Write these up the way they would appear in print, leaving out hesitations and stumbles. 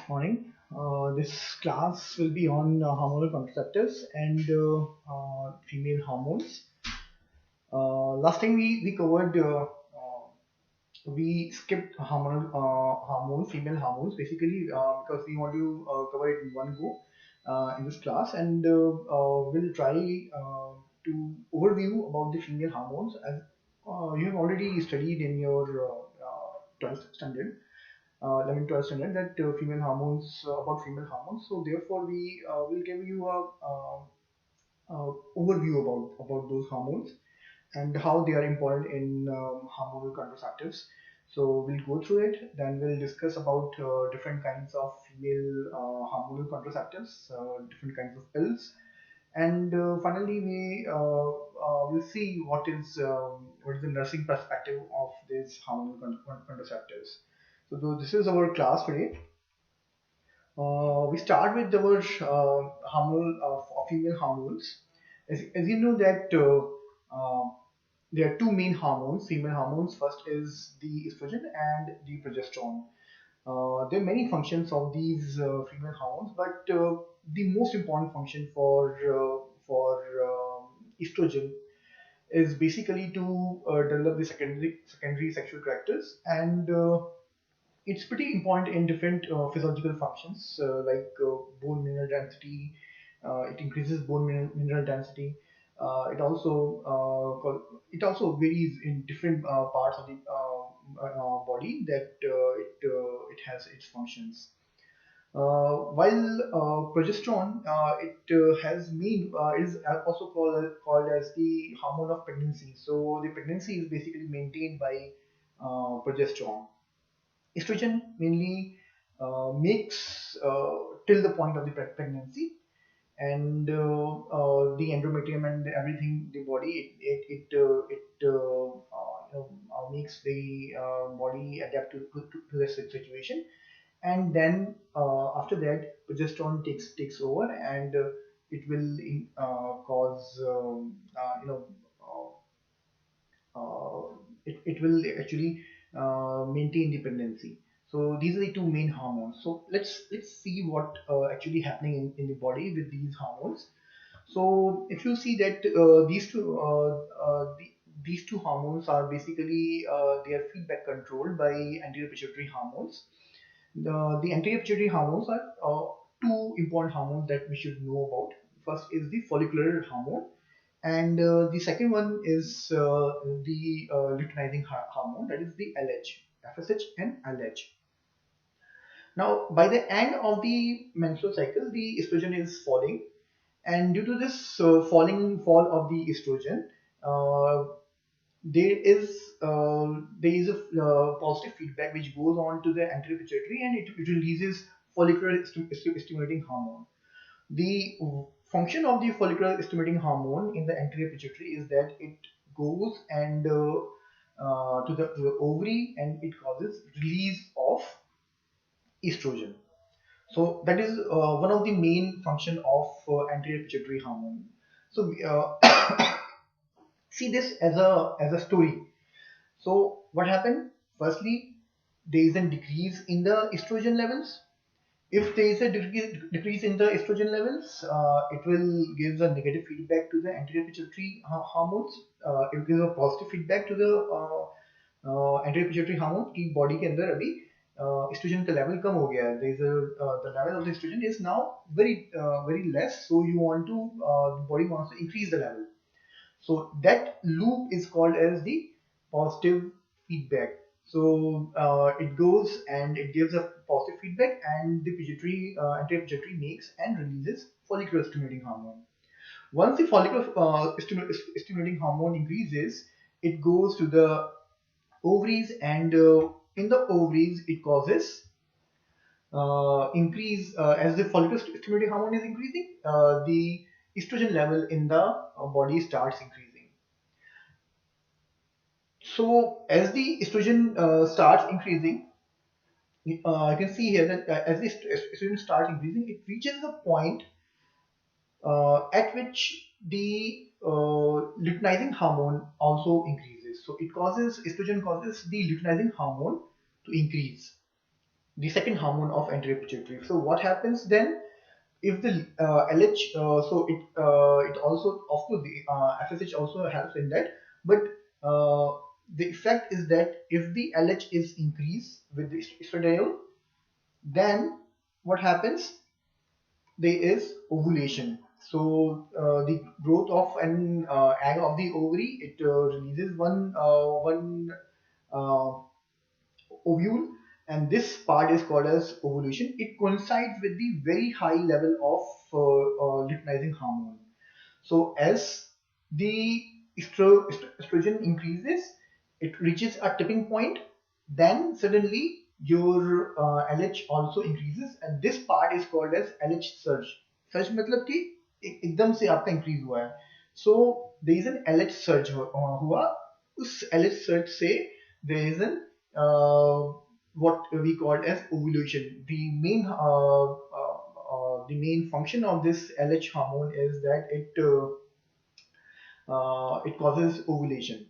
Morning. This class will be on hormonal contraceptives and female hormones. Last time we covered, we skipped female hormones, basically because we want to cover it in one go in this class, and we'll try to overview about the female hormones as you have already studied in your 12th standard. 11 12 standard that female hormones about female hormones. So therefore we will give you a overview about those hormones and how they are important in hormonal contraceptives. So we'll go through it, then we'll discuss about different kinds of female hormonal contraceptives, different kinds of pills, and finally we will see what is the nursing perspective of these hormonal contraceptives. So this is our class today. We start with our female hormones. As you know that there are two main hormones, female hormones. First is the estrogen and the progesterone. There are many functions of these female hormones, but the most important function for estrogen is basically to develop the secondary sexual characters, and it's pretty important in different physiological functions like bone mineral density. It increases bone mineral density. It also varies in different parts of the body that it has its functions. While progesterone, it has mean is also called as the hormone of pregnancy. So the pregnancy is basically maintained by progesterone. Estrogen mainly makes till the point of the pregnancy, and the endometrium and everything, the body, makes the body adapt to the situation, and then after that progesterone takes over, and it will cause uh, it will actually maintain the pregnancy. So these are the two main hormones. So let's see what actually happening in the body with these hormones. So if you see that these two hormones are basically they are feedback controlled by anterior pituitary hormones. The anterior pituitary hormones are two important hormones that we should know about. First is the follicular hormone, and the second one is the luteinizing hormone, that is the LH, FSH and LH. Now, by the end of the menstrual cycle, the estrogen is falling, and due to this fall of the estrogen, uh, there is a positive feedback which goes on to the anterior pituitary, and it releases follicular stimulating hormone. The function of the follicular stimulating hormone in the anterior pituitary is that it goes and to the ovary, and it causes release of estrogen. So that is one of the main function of anterior pituitary hormone. So see this as a story. So what happened? Firstly, there is a decrease in the estrogen levels. If there is a decrease in the estrogen levels, it will give a negative feedback to the anterior pituitary hormones. It gives a positive feedback to the anterior pituitary hormone कि body के अंदर अभी estrogen का level कम हो गया है. There is the level of the estrogen is now very less. So you want to the body wants to increase the level. So that loop is called as the positive feedback. So it goes and it gives a positive feedback, and the pituitary anti-pituitary makes and releases follicular stimulating hormone. Once the follicular stimulating hormone increases, it goes to the ovaries, and in the ovaries it causes increase as the follicular stimulating hormone is increasing, the estrogen level in the body starts increasing. So as the estrogen starts increasing, you can see here that as the estrogen starts increasing, it reaches a point at which the luteinizing hormone also increases. So it causes estrogen causes the luteinizing hormone to increase, the second hormone of anterior pituitary. So what happens then? If the LH, so it also, of course, the FSH also helps in that, but the effect is that if the LH is increased with the estradiol, then what happens? There is ovulation. So the growth of an egg of the ovary, it releases one uh, ovule, and this part is called as ovulation. It coincides with the very high level of luteinizing hormone. So as the estrogen increases, it reaches a tipping point. Then suddenly your LH also increases, and this part is called as LH surge. Surge मतलब कि एकदम से आपका increase हुआ है. So there is an LH surge हुआ. उस LH surge से there is an what we call as ovulation. The main function of this LH hormone is that it causes ovulation.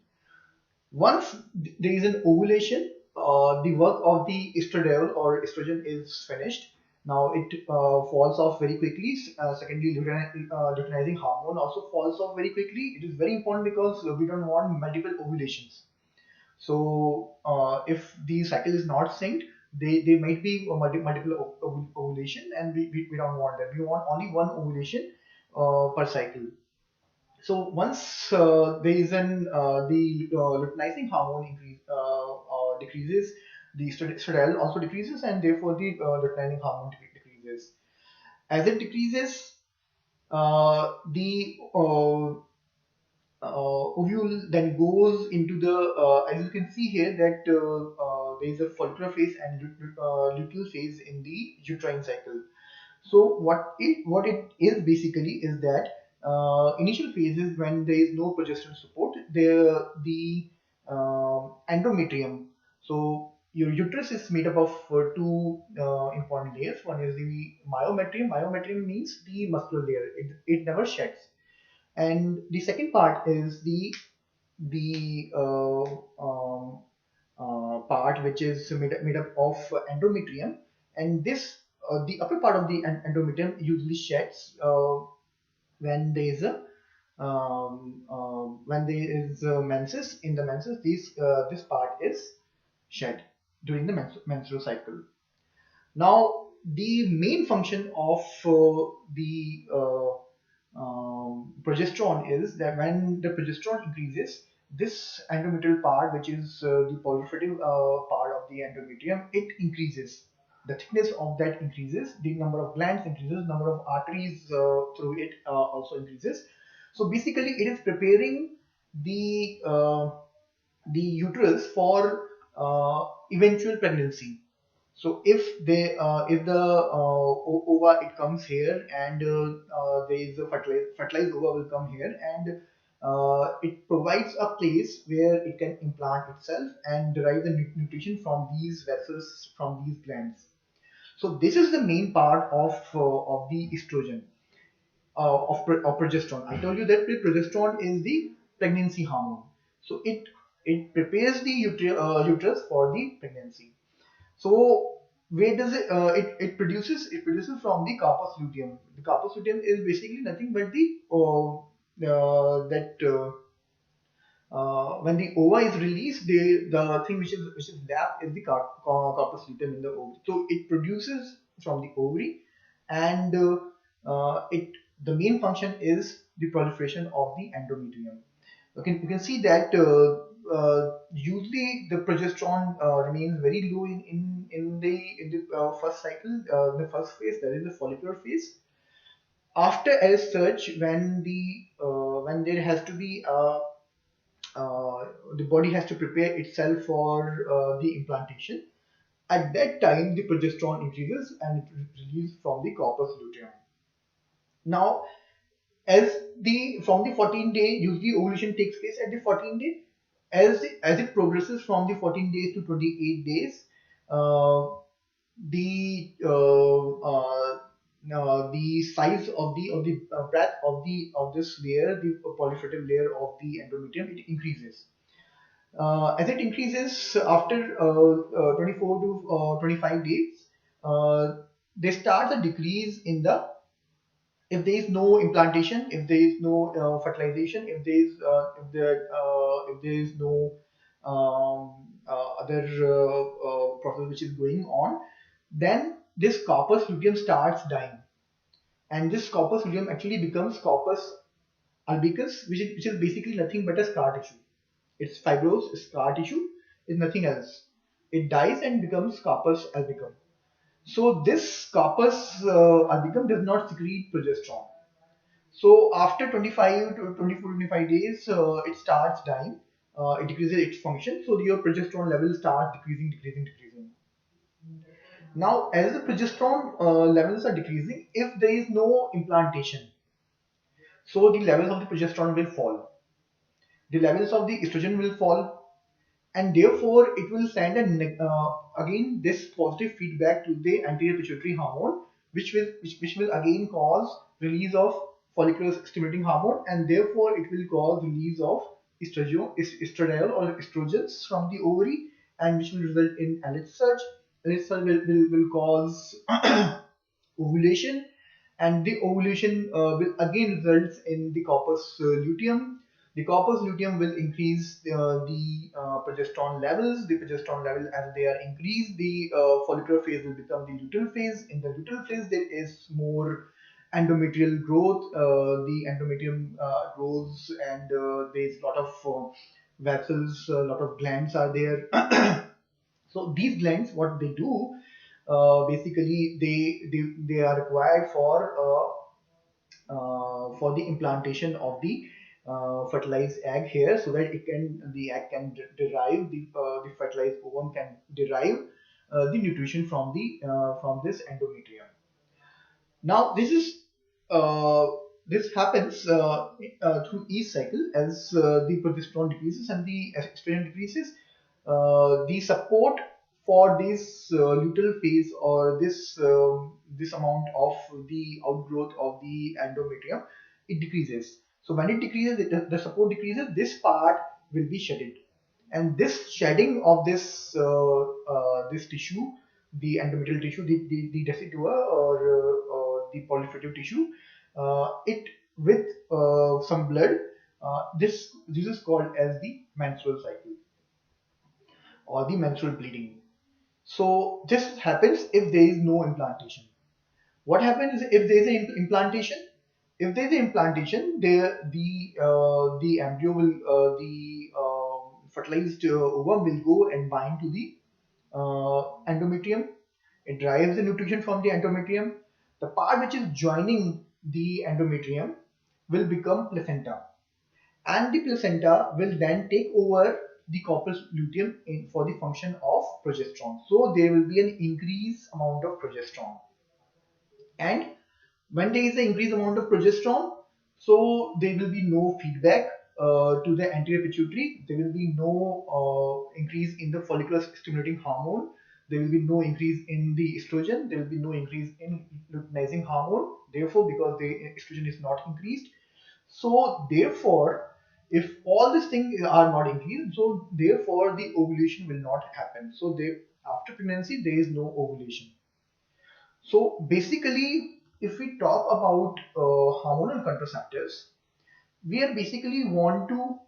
Once there is an ovulation, the work of the estradiol or estrogen is finished. Now it falls off very quickly. Secondly, luteinizing hormone also falls off very quickly. It is very important because we don't want multiple ovulations. So if the cycle is not synced, they might be multiple ovulation, and we don't want that. We want only one ovulation per cycle. So once there is an the luteinizing hormone decreases, the estradiol also decreases, and therefore the luteinizing hormone decreases. As it decreases, the ovule then goes into the, as you can see here, that there is a follicular phase and luteal phase in the uterine cycle. So what it is basically is that initial phases, when there is no progesterone support, the endometrium. So your uterus is made up of two important layers. One is the myometrium. Myometrium means the muscular layer. It never sheds. And the second part is the part which is made up of endometrium, and this the upper part of the endometrium usually sheds when there is a when there is menses. In the menses, this part is shed during the menstrual cycle. Now, the main function of the progesterone is that when the progesterone increases, this endometrial part, which is the proliferative part of the endometrium, it increases. The thickness of that increases, the number of glands increases, number of arteries through it also increases. So basically, it is preparing the uterus for eventual pregnancy. So if the ova, it comes here, and there is a fertilized ova will come here, and it provides a place where it can implant itself and derive the nutrition from these vessels, from these glands. So this is the main part of the estrogen, of progesterone. I told you that progesterone is the pregnancy hormone. So it prepares the uterus for the pregnancy. So where does it produces from the corpus luteum. The corpus luteum is basically nothing but the that when the ova is released, the thing which is left is the corpus luteum in the ovary. So it produces from the ovary, and it the main function is the proliferation of the endometrium. You can see that usually the progesterone remains very low in the first cycle, the first phase, that is the follicular phase. After, as such, when there has to be the body has to prepare itself for the implantation. At that time, the progesterone increases and it releases from the corpus luteum. Now, as the from the 14 day, usually ovulation takes place at the 14 day. As it progresses from the 14 days to 28 days, uh, the size of the breadth of this layer, the proliferative layer of the endometrium, it increases. As it increases after 24 to 25 days, uh, they start a decrease in the, if there is no implantation, if there is no fertilization, if there is no other process which is going on, then this corpus luteum starts dying, and this corpus luteum actually becomes corpus albicus, which is basically nothing but a scar tissue. It's fibrous scar tissue, is nothing else. It dies and becomes corpus albicum. So this corpus albicum does not secrete progesterone. So after 25 to 24, 25 days, it starts dying. It decreases its function. So your progesterone level starts decreasing, decreasing, decreasing. Now, as the progesterone levels are decreasing, if there is no implantation, so the levels of the progesterone will fall. The levels of the estrogen will fall, and therefore it will send again this positive feedback to the anterior pituitary hormone, which will again cause release of follicular stimulating hormone, and therefore it will cause release of estradiol or estrogens from the ovary, and which will result in LH surge. LH surge will cause ovulation, and the ovulation will again result in the corpus luteum. The corpus luteum will increase the progesterone levels. The progesterone level, as they are increased, the follicular phase will become the luteal phase. In the luteal phase, there is more endometrial growth. The endometrium grows, and there is a lot of vessels, a lot of glands are there. So these glands, what they do, basically they are required for the implantation of the fertilized egg here, so that the egg can derive the fertilized ovum can derive the nutrition from this endometrium. Now uh, this happens through each cycle. As the progesterone decreases and the estrogen decreases, the support for this luteal phase, or this amount of the outgrowth of the endometrium, it decreases. So when it decreases, the support decreases. This part will be shedded, and this shedding of this tissue, the endometrial tissue, the decidua, or the proliferative tissue, it with some blood. This is called as the menstrual cycle or the menstrual bleeding. So this happens if there is no implantation. What happens if there is an implantation? If there is an implantation, the embryo will the fertilized ovum will go and bind to the endometrium. It derives the nutrition from the endometrium. The part which is joining the endometrium will become placenta, and the placenta will then take over the corpus luteum for the function of progesterone. So there will be an increased amount of progesterone, and when there is an increased amount of progesterone, so there will be no feedback to the anterior pituitary. There will be no increase in the follicular stimulating hormone. There will be no increase in the estrogen. There will be no increase in luteinizing hormone. Therefore, because the estrogen is not increased, so therefore, if all these things are not increased, so therefore the ovulation will not happen. So after pregnancy, there is no ovulation. So basically, if we talk about hormonal contraceptives, we are basically want to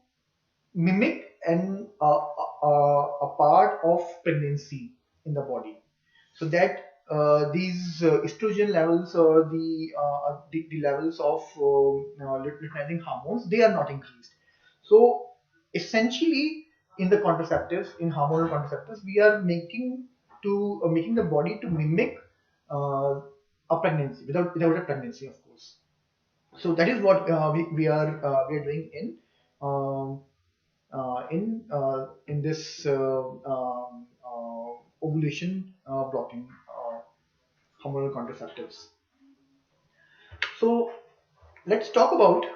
mimic a part of pregnancy in the body, so that these estrogen levels, or the levels of luteinizing hormones, they are not increased. So essentially, in the contraceptives, in hormonal contraceptives, we are making the body to mimic a pregnancy without a pregnancy, of course. So that is what we are doing um, in this ovulation blocking hormonal contraceptives. So let's talk about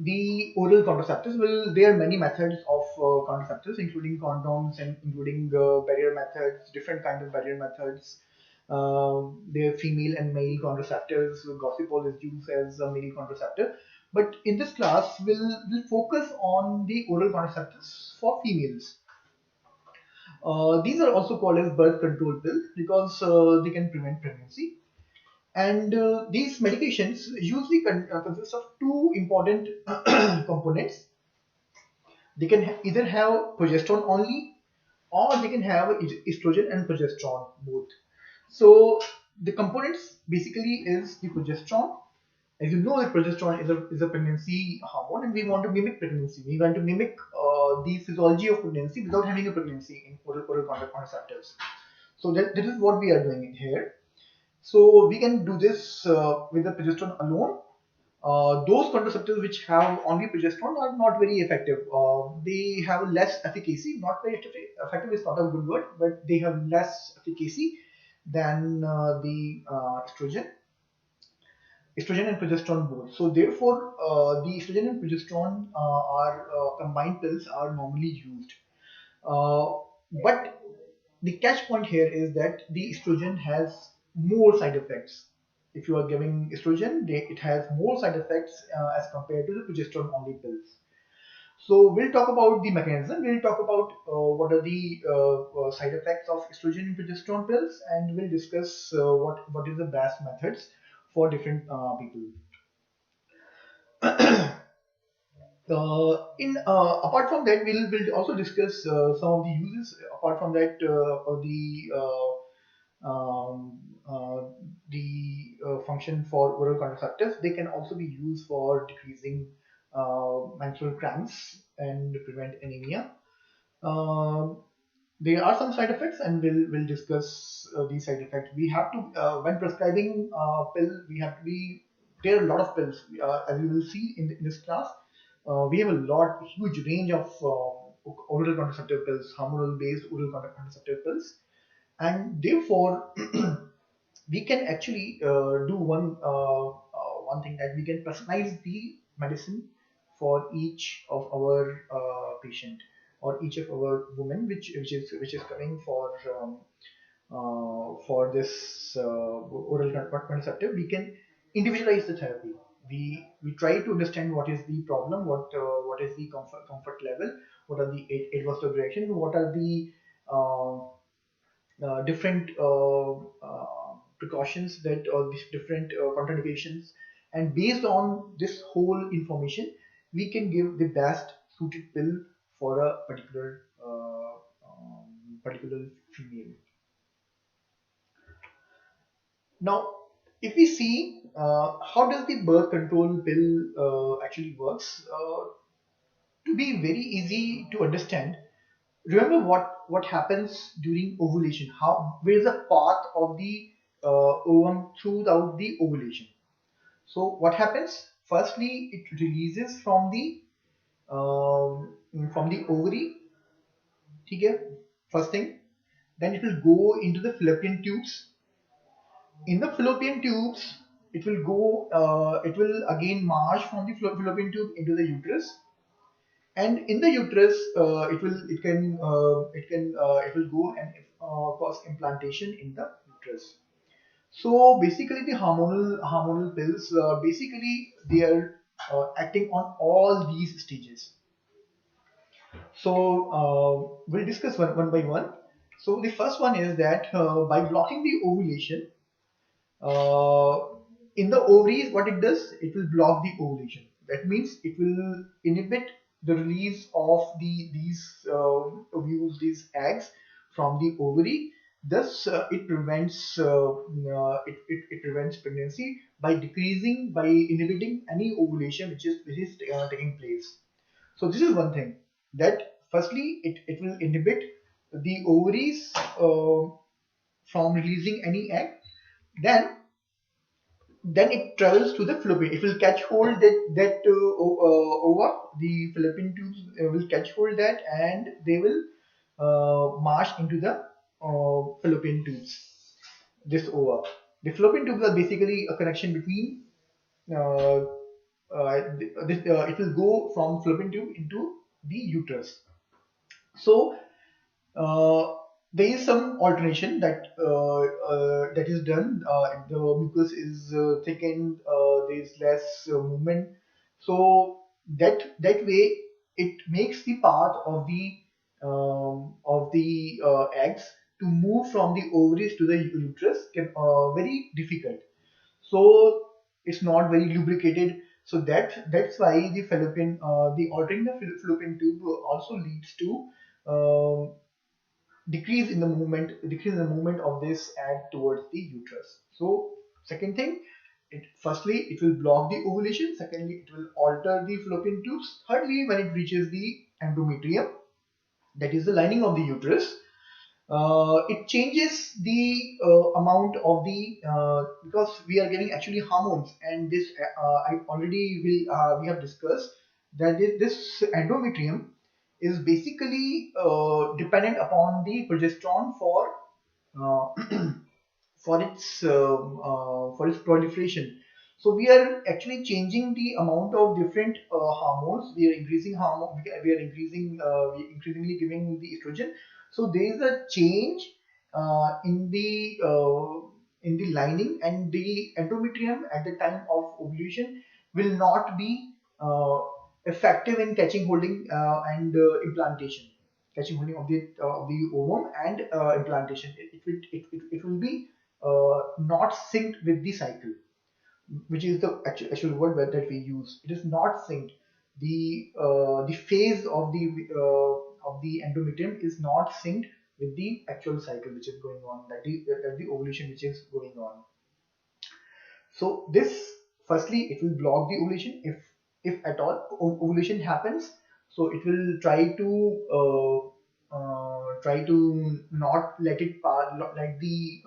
the oral contraceptives. Well, there are many methods of contraceptives, including condoms and including barrier methods, different kind of barrier methods. There are female and male contraceptives. Gossipol is used as a male contraceptive. But in this class, we'll focus on the oral contraceptives for females. These are also called as birth control pills because they can prevent pregnancy. And these medications usually consist of two important components. They can either have progesterone only, or they can have estrogen and progesterone both. So the components basically is the progesterone. As you know, that progesterone is a pregnancy hormone, and we want to mimic pregnancy. We want to mimic the physiology of pregnancy without having a pregnancy in oral contraceptives. So that is what we are doing in here. So we can do this with the progesterone alone. Those contraceptives which have only progesterone are not very effective. They have less efficacy. Not very effective is not a good word, but they have less efficacy than the estrogen and progesterone both. So therefore, the estrogen and progesterone are combined pills are normally used. But the catch point here is that the estrogen has more side effects. If you are giving estrogen, it has more side effects as compared to the progesterone only pills. So we'll talk about the mechanism. We'll talk about what are the side effects of estrogen and progesterone pills, and we'll discuss what is the best methods for different people. In Apart from that, we'll also discuss some of the uses. Apart from that, um, uh, function for oral contraceptives, they can also be used for decreasing menstrual cramps and prevent anemia. Um, there are some side effects, and we'll discuss these side effects. We have to when prescribing pill, we have to be there are a lot of pills as you will see in this class. We have a huge range of oral contraceptive pills, hormonal based oral contraceptive pills, and therefore we can actually do one thing, that we can personalize the medicine for each of our patient or each of our women which is coming for this oral contraceptive. We can individualize the therapy. We try to understand what is the problem, what is the comfort level, what are the adverse reaction, what are the uh, different precautions that or these different contraindications, and based on this whole information, we can give the best suited pill for a particular female. Now, if we see how does the birth control pill actually works, to be very easy to understand, remember what happens during ovulation. How Where is the path of the ovum throughout the ovulation? So what happens? Firstly, it releases from the ovary. Okay, first thing. Then it will go into the fallopian tubes. In the fallopian tubes, it will again march from the fallopian tube into the uterus, and in the uterus it will go and cause implantation in the uterus. So basically the hormonal pills, basically they are acting on all these stages. So we'll discuss one by one. So the first one is that by blocking the ovulation, uh, in the ovaries, what it does, it will block the ovulation. That means it will inhibit the release of these ovules, these eggs from the ovary. Thus it prevents pregnancy by inhibiting any ovulation which is taking place. So this is one thing, that firstly, it will inhibit the ovaries from releasing any egg. Then it travels to the fallopian. It will catch hold that ova. The fallopian tubes will catch hold that, and they will march into the fallopian tubes. This ova. The fallopian tubes are basically a connection between. Uh, it will go from fallopian tube into the uterus. So uh, there is some alternation that is done. The mucus is thickened. There is less movement. So that way it makes the path of the eggs to move from the ovaries to the uterus very difficult. So it's not very lubricated. So that's why the altering the fallopian tube also leads to um, decrease in the movement of this egg towards the uterus. So second thing, firstly it will block the ovulation. Secondly, it will alter the fallopian tubes. Thirdly, when it reaches the endometrium, that is the lining of the uterus, it changes the amount of the because we are getting actually hormones, and this I already will we have discussed that this endometrium is basically dependent upon the progesterone uh, for its proliferation. So we are actually changing the amount of different hormones. We are increasing hormone. We are increasing. We are increasingly giving the estrogen. So there is a change in the lining, and the endometrium at the time of ovulation will not be effective in catching, holding, and implantation. Catching, holding of the ovum and implantation. It will be not synced with the cycle, which is the actual word that we use. It is not synced. The phase of the endometrium is not synced with the actual cycle which is going on, that the ovulation which is going on. So this, firstly, it will block the ovulation if at all ovulation happens. So it will try to not let it pass, let the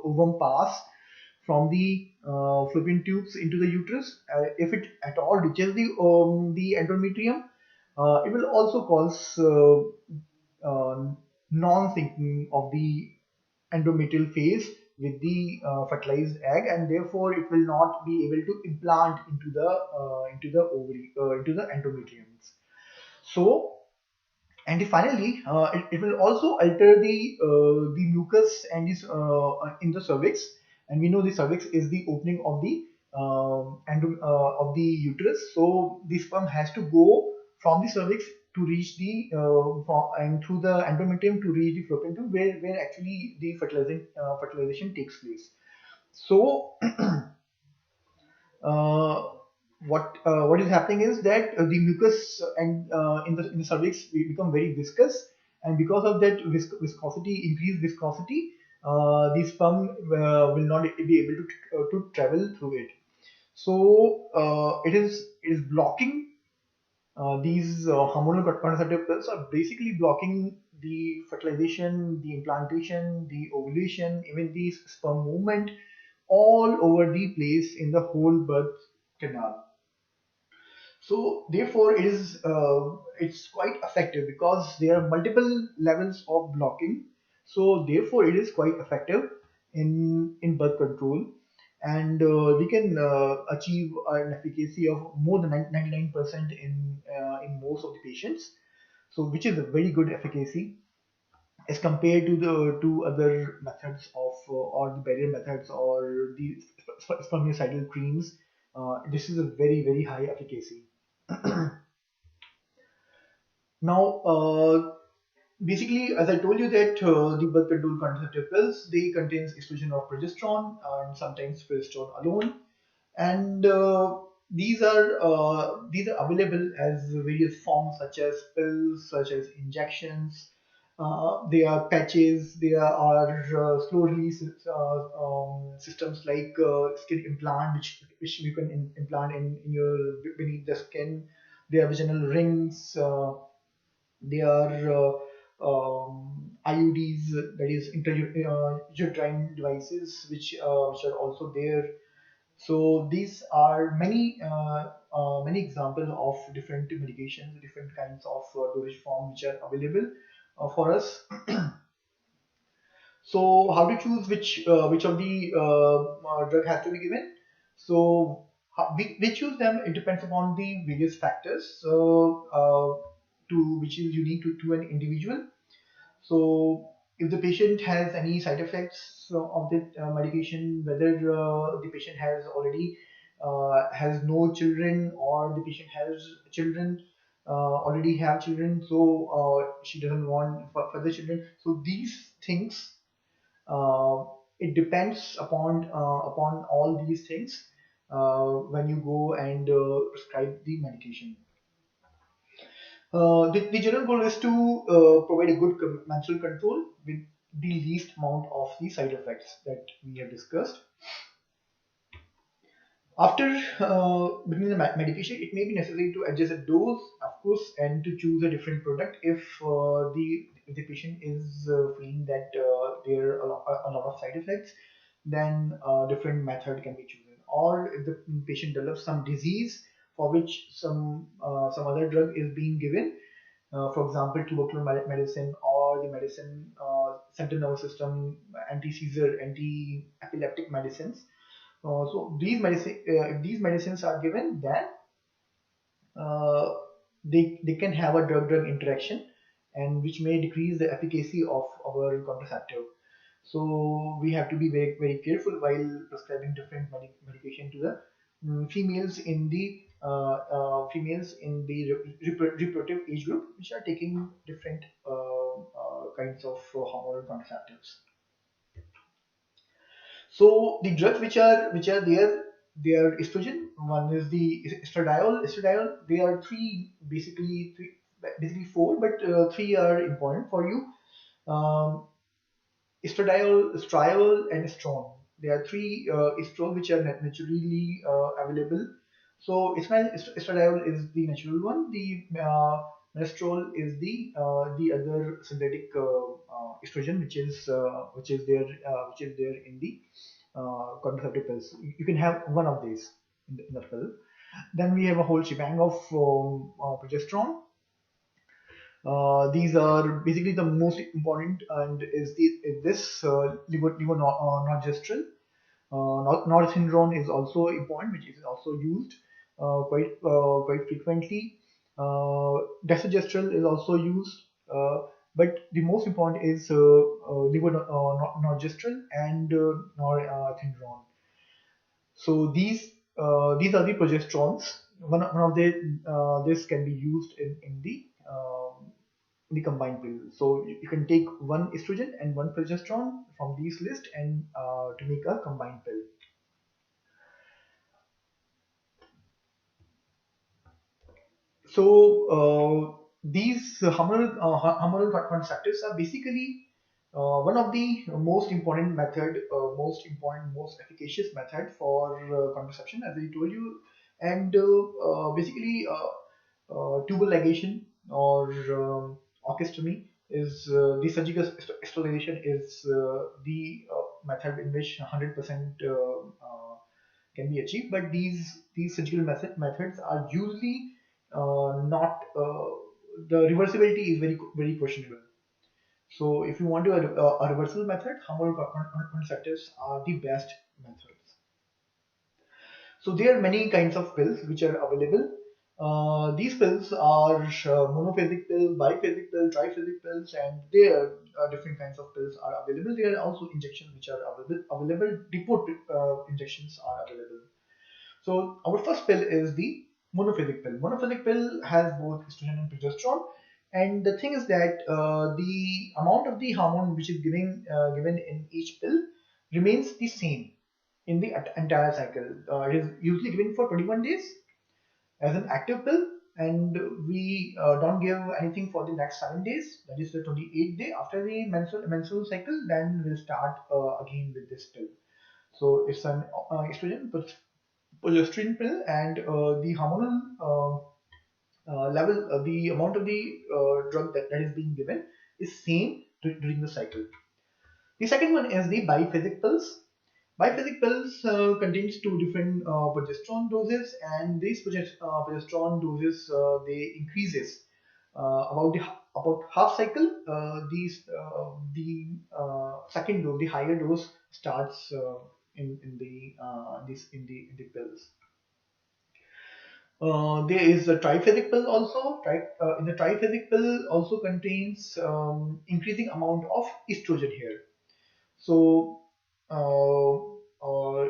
ovum pass from the fallopian tubes into the uterus. If it at all reaches the endometrium, it will also cause non-syncing of the endometrial phase with the fertilized egg, and therefore it will not be able to implant into the ovary, into the endometriums. So, and finally, it will also alter the mucus and in the cervix. And we know the cervix is the opening of the of the uterus. So the sperm has to go from the cervix to reach and through the endometrium to reach the fallopian tube, where actually the fertilization takes place. So uh, what is happening is that the mucus and in the cervix will become very viscous, and because of that increased viscosity, the sperm will not be able to travel through it. So it is blocking these hormonal contraceptive pills are basically blocking the fertilization, the implantation, the ovulation, even the sperm movement all over the place in the whole birth canal. So therefore, it's quite effective because there are multiple levels of blocking. So therefore, it is quite effective in birth control, and we can achieve an efficacy of more than 99% in most of the patients. So which is a very good efficacy as compared to the two other methods of or the barrier methods or the spermicidal creams. This is a very high efficacy. Now, basically, as I told you that the birth control contraceptive pills, they contains estrogen or progesterone and sometimes progesterone alone, and these are available as various forms such as pills, such as injections. They are patches. There are slow release systems like skin implant, which you can implant in your beneath the skin. They are vaginal rings. They are IUDs, that is intrauterine devices, which are also there. So these are many examples of different medications, different kinds of dosage form which are available for us. So how to choose which of the drug has to be given? So we choose them. It depends upon the various factors. So to which is unique to an individual. So if the patient has any side effects of the medication, whether the patient has already has no children, or the patient has children, already have children, so she doesn't want further children. So these things, uh, it depends upon all these things when you go and prescribe the medication. The general goal is to provide a good menstrual control with the least amount of the side effects that we have discussed. After beginning the medication, it may be necessary to adjust the dose, of course, and to choose a different product if the patient is feeling that there are a lot of side effects. Then a different method can be chosen. Or if the patient develops some disease for which some other drug is being given, for example, tubercular medicine, or the medicine central nervous system, anti-seizure, anti-epileptic medicines. So if these medicines are given, then uh, they can have a drug-drug interaction, and which may decrease the efficacy of our contraceptive. So we have to be very careful while prescribing different medication to the females in the reproductive age group, which are taking different kinds of hormonal contraceptives. So the drugs which are there, they are estrogen. One is the estradiol. Estradiol. There are basically four, but three are important for you. Um, Estradiol, estriol, and estrone. There are three estrogens which are naturally available. So estradiol is the natural one. The menestrol is the other synthetic estrogen, which is there in the contraceptive pills. You can have one of these in the pill. Then we have a whole shebang of progesterone. These are basically the most important, and is this levonorgestrel. Norethindrone is also important, which is also used quite frequently. Desogestrel is also used, but the most important is levonorgestrel and norethindrone. So these are the progesterones. One of the this can be used in the combined pill. So you can take one estrogen and one progesterone from these list and to make a combined pill. So these hormonal contraceptives are basically one of the most important most efficacious method for contraception, as I told you. And basically tubal ligation or orchistomy is the surgical sterilization is the method in which 100% can be achieved. But these surgical methods are usually not the reversibility is very questionable. So if you want to a reversible method, hormonal contraceptives are the best methods. So there are many kinds of pills which are available. These pills are monophasic pills, biphasic pills, triphasic pills, and there are different kinds of pills are available. There are also injections which are available. Depot injections are available. So our first pill is the monophasic pill. Monophasic pill has both estrogen and progesterone. And the thing is that the amount of the hormone which is given in each pill remains the same in the entire cycle. It is usually given for 21 days as an active pill, and we don't give anything for the next 7 days. That is the 28th day after the menstrual cycle. Then we'll start again with this pill. So it's an estrogen progesterone pill, and the hormonal the amount of the drug that is being given is same during the cycle. The second one is the biphasic pills. Biphasic pills contains two different progesterone doses, and these progesterone doses they increases about half cycle. The second dose, the higher dose, starts in the pills. There is a triphasic pill also. In the triphasic pill also contains increasing amount of estrogen here. So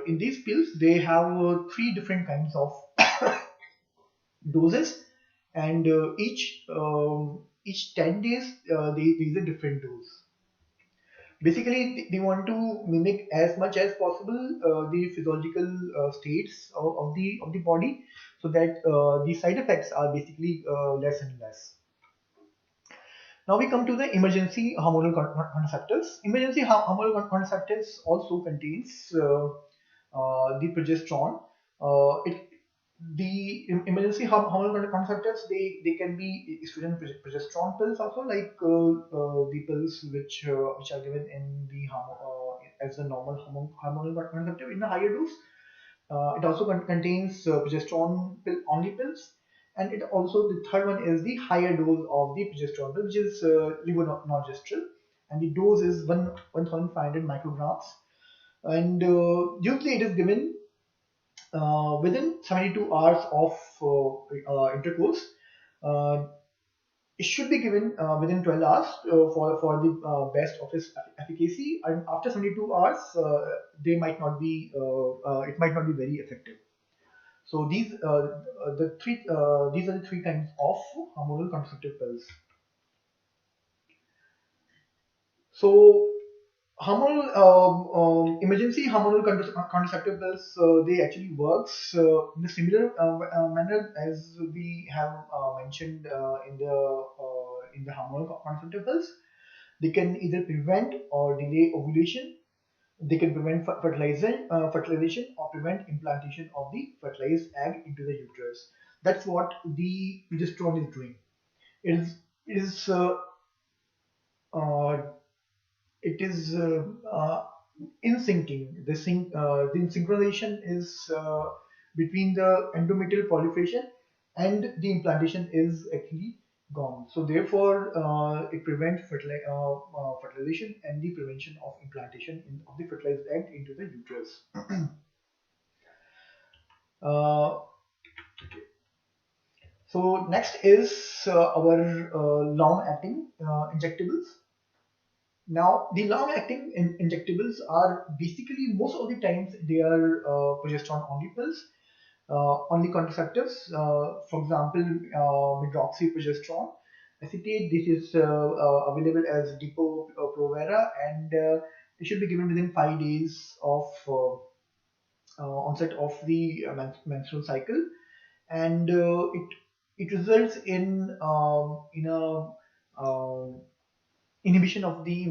in these pills, they have three different kinds of doses, and each 10 days there is a different dose. Basically, they want to mimic as much as possible the physiological states of the body, so that the side effects are basically less and less. Now we come to the emergency hormonal contraceptives. Emergency hormonal contraceptives also contains the progesterone. It the emergency hormonal contraceptives, they can be estrogen progesterone pills also, like the pills which are given in the as a normal hormonal contraceptive in a higher dose. It also contains progesterone pill only pills, and it also, the third one is the higher dose of the progesterone pill, which is levonorgestrel, and the dose is 1,500 micrograms, and usually it is given within 72 hours of intercourse. Uh, it should be given within 12 hours for the best of its efficacy, and after 72 hours, they might not be it might not be very effective. So these are the three kinds of hormonal contraceptive pills. So emergency hormonal contraceptive pills, they actually works in a similar manner as we have mentioned in the hormonal contraceptive pills. They can either prevent or delay ovulation. They can prevent fertilization or prevent implantation of the fertilized egg into the uterus. That's what the progesterone is doing. It is uh, it is in syncing. The synchronization is between the endometrial proliferation and the implantation is actually gone. So therefore, it prevents fertilization and the prevention of implantation of the fertilized egg into the uterus. uh, so next is our long-acting injectables. Now, the long-acting injectables are basically, most of the times, they are progesterone-only pills, only contraceptives. For example, medroxyprogesterone acetate. This is available as Depo-Provera, and it should be given within 5 days of onset of the menstrual cycle, and it results in a inhibition of the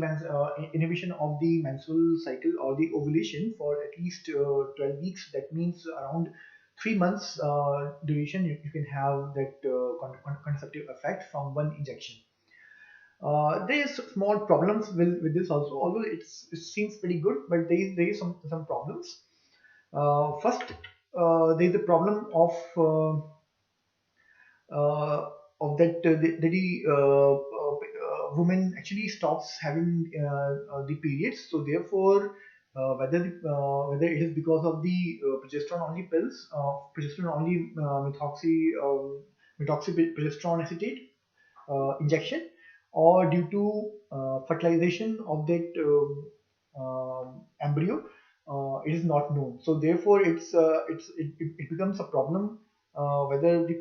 menstrual cycle or the ovulation for at least 12 weeks. That means around 3 months duration you can have that contraceptive effect from one injection. There is small problems with this also, although it seems pretty good, but there is some problems. First, there is a problem of that woman actually stops having the periods. So therefore, whether it is because of the progesterone only pills, progesterone only methoxyprogesterone acetate injection, or due to fertilization of that embryo, it is not known. So therefore, it becomes a problem whether the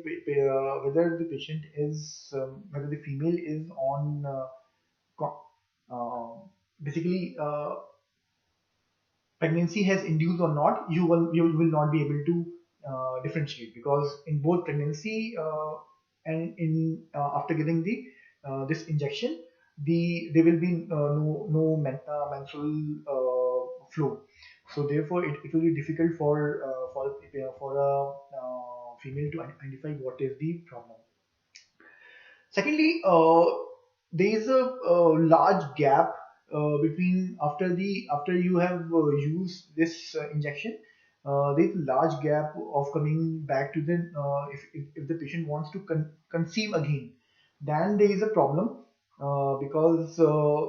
patient is whether the female is on uh, basically pregnancy has induced or not. You will not be able to differentiate, because in both pregnancy and in after giving the this injection, there will be menstrual flow. So therefore, it will be difficult for a female to identify what is the problem. Secondly, there is a large gap between after you have used this injection. There is a large gap of coming back to the if the patient wants to conceive again, then there is a problem because uh,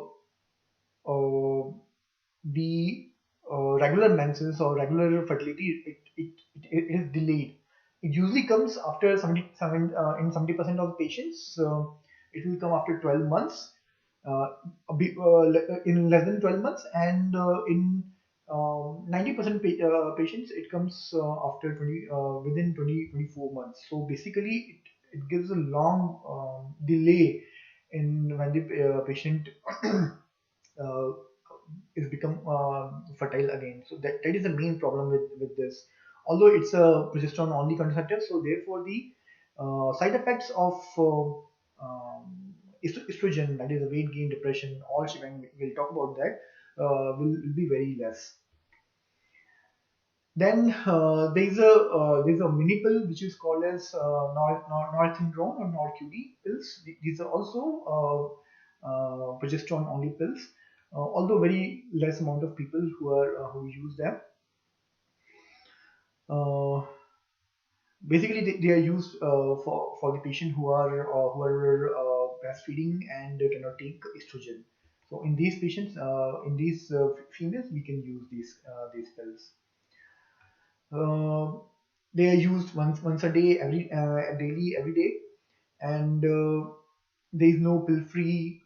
the regular menses or regular fertility it is delayed. It usually comes after 77 in 70% of the patients. It will come after 12 months, uh, in less than 12 months, and in 90% patients it comes after 20 within 24 months. So basically, it gives a long delay in when the patient uh, is become fertile again. So that is the main problem with this. Although it's a progesterone only contraceptive, so therefore the side effects of estrogen, that is a weight gain, depression, all shebang, we'll talk about that, will be very less. Then there's a mini pill which is called as norethindrone or norQD pills. These are also progesterone only pills, although very less amount of people who use them. Uh, Basically, they are used for the patient who are breastfeeding and cannot take estrogen. So in these patients, in these females, we can use these pills. Uh, they are used once a day, daily, every day, and there is no pill free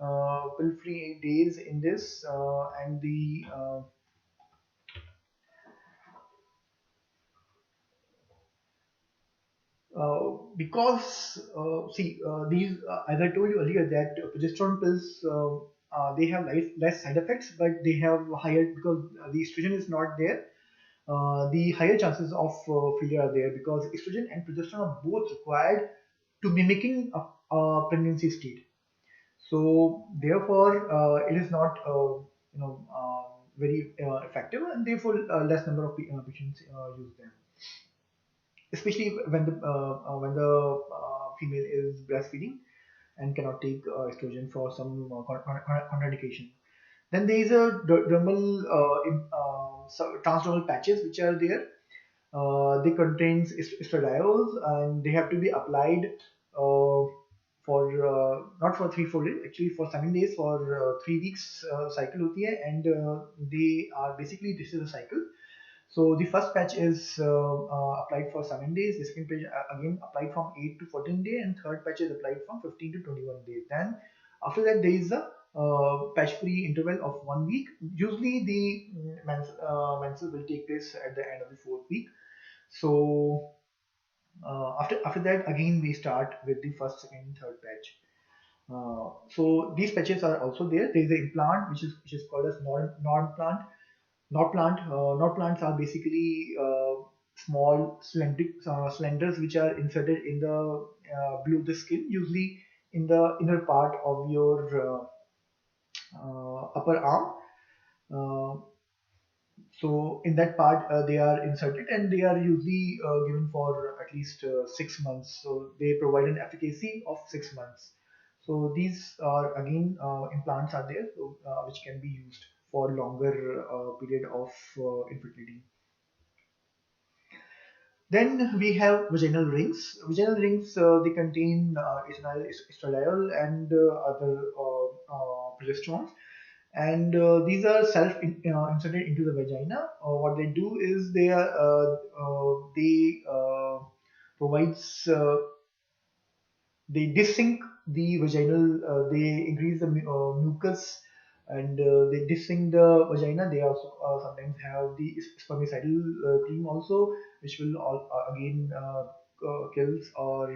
days in this, and the because see these as I told you earlier that progesterone pills they have less side effects, but they have higher because the estrogen is not there. The higher chances of failure are there because estrogen and progesterone are both required to mimicking a pregnancy state. So therefore, it is not very effective, and therefore less number of patients use them, especially when the female is breastfeeding and cannot take estrogen for some contraindication. Then there is a dermal transdermal patches which are there. They contains estradiols and they have to be applied for not for 3 4 days, actually for 7 days, for 3 weeks cycle होती है, and they are basically this is a cycle. So the first patch is applied for 7 days. The second patch again applied from 8 to 14 days, and third patch is applied from 15 to 21 days. Then after that there is a patch-free interval of 1 week. Usually the menses will take place at the end of the fourth week. So after that again we start with the first, second, third patch. So these patches are also there. There is an implant which is called as non plant. Not plants are basically small cylinders which are inserted in the below the skin, usually in the inner part of your upper arm. Uh, so in that part they are inserted and they are usually given for at least 6 months. So they provide an efficacy of 6 months. So these are again implants are there, so, which can be used for longer period of infertility. Then we have vaginal rings. Vaginal rings they contain estradiol and other progesterones, and these are inserted into the vagina. What they do is they provides they desync the vaginal, they increase the mucus, and they desync the vagina. They also sometimes have the spermicidal cream also, which will again kills or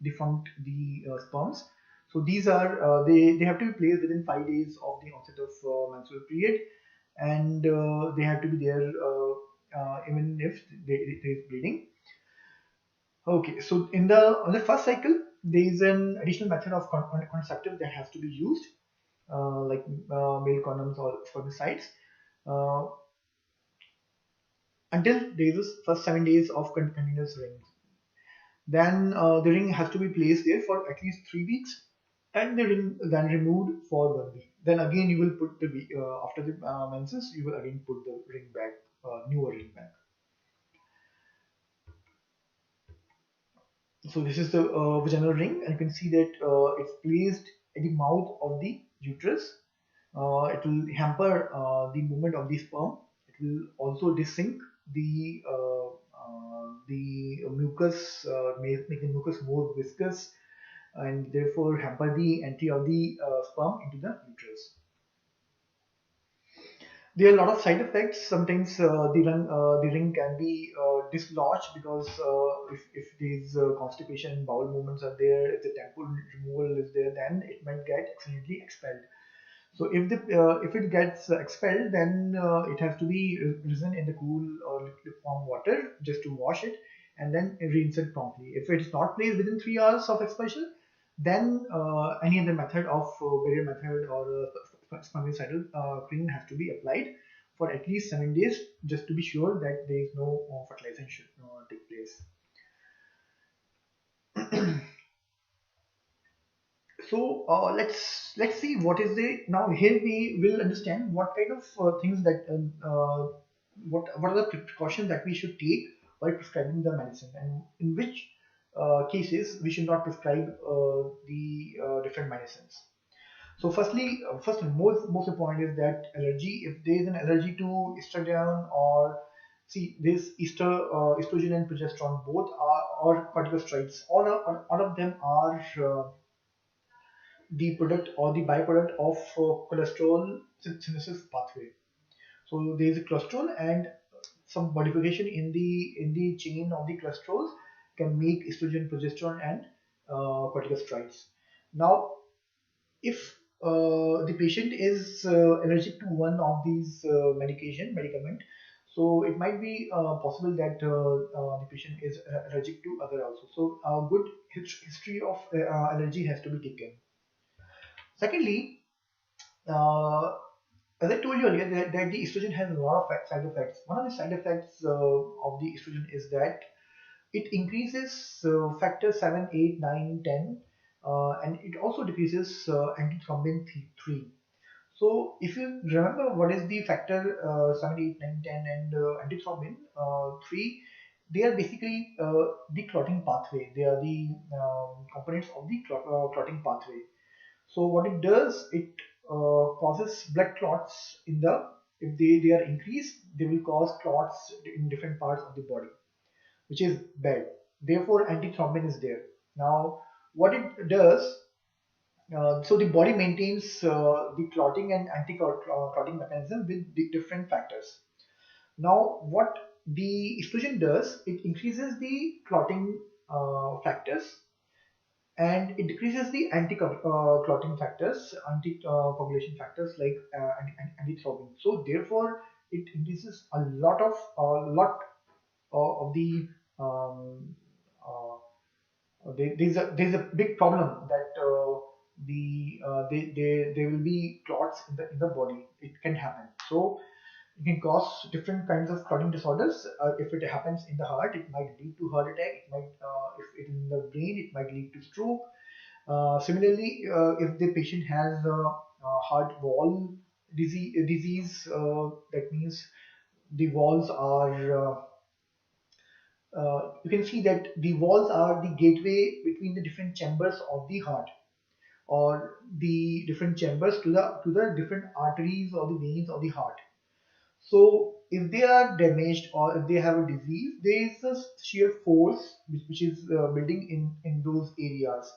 defunct the sperms. So these are they have to be placed within 5 days of the onset of menstrual period, and they have to be there even if there is bleeding. Okay, so in the on the first cycle, there is an additional method of contraceptive that has to be used, like male condoms or spermicides, uh, until there is first 7 days of continuous ring. Then the ring has to be placed there for at least 3 weeks, and the ring then removed for 1 week. Then again you will put the after the menses, you will again put the ring back, newer ring back. So this is the vaginal ring, and you can see that it's placed at the mouth of the uterus. It will hamper the movement of the sperm. It will also desync the mucus, make the mucus more viscous, and therefore hamper the entry of the sperm into the uterus. There are a lot of side effects. Sometimes the ring can be dislodged because if these constipation, bowel movements are there, if the temple removal is there, then it might get accidentally expelled. So if it gets expelled, then it has to be risen in the cool or lukewarm water just to wash it, and then reinsert promptly. If it is not placed within 3 hours of expulsion, then any other method of barrier method or spermicidal cream has to be applied for at least 7 days, just to be sure that there is no fertilization should take place. So let's see what is the now here we will understand what kind of things that what are the precautions that we should take while prescribing the medicine, and in which cases we should not prescribe the different medicines. So first and most important is that allergy. If there is an allergy to estrogen, or see this estrogen and progesterone both are, or corticosteroids, all of them are the product or the byproduct of cholesterol synthesis pathway. So there is a cholesterol, and some modification in the chain of the cholesterols can make estrogen, progesterone, and corticosteroids. Now, if the patient is allergic to one of these medicament, so it might be possible that the patient is allergic to other also. So a good history of allergy has to be taken. Secondly, uh, as I told you earlier, that the estrogen has a lot of side effects. One of the side effects of the estrogen is that it increases factor 7, 8, 9, 10, and it also decreases antithrombin 3. So if you remember what is the factor 7, 8, 9, 10, and antithrombin 3, they are basically the clotting pathway. They are the components of the clotting pathway. So what it does, it causes blood clots in the, if they are increased, they will cause clots in different parts of the body, which is bad. Therefore, antithrombin is there. Now, what it does, so the body maintains the clotting and anti-clotting mechanism with the different factors. Now, what the estrogen does, it increases the clotting factors, and it decreases the anti-clotting factors, anti-coagulation factors like antithrombin. So therefore, it increases a lot of the um, there's a big problem that there will be clots in the body. It can happen. So it can cause different kinds of clotting disorders. If it happens in the heart, it might lead to heart attack. It might, if it in the brain, it might lead to stroke. Similarly, if the patient has heart wall disease, that means the walls are you can see that the walls are the gateway between the different chambers of the heart, or the different chambers to the different arteries or the veins of the heart. So if they are damaged, or if they have a disease, there is a shear force which is building in those areas.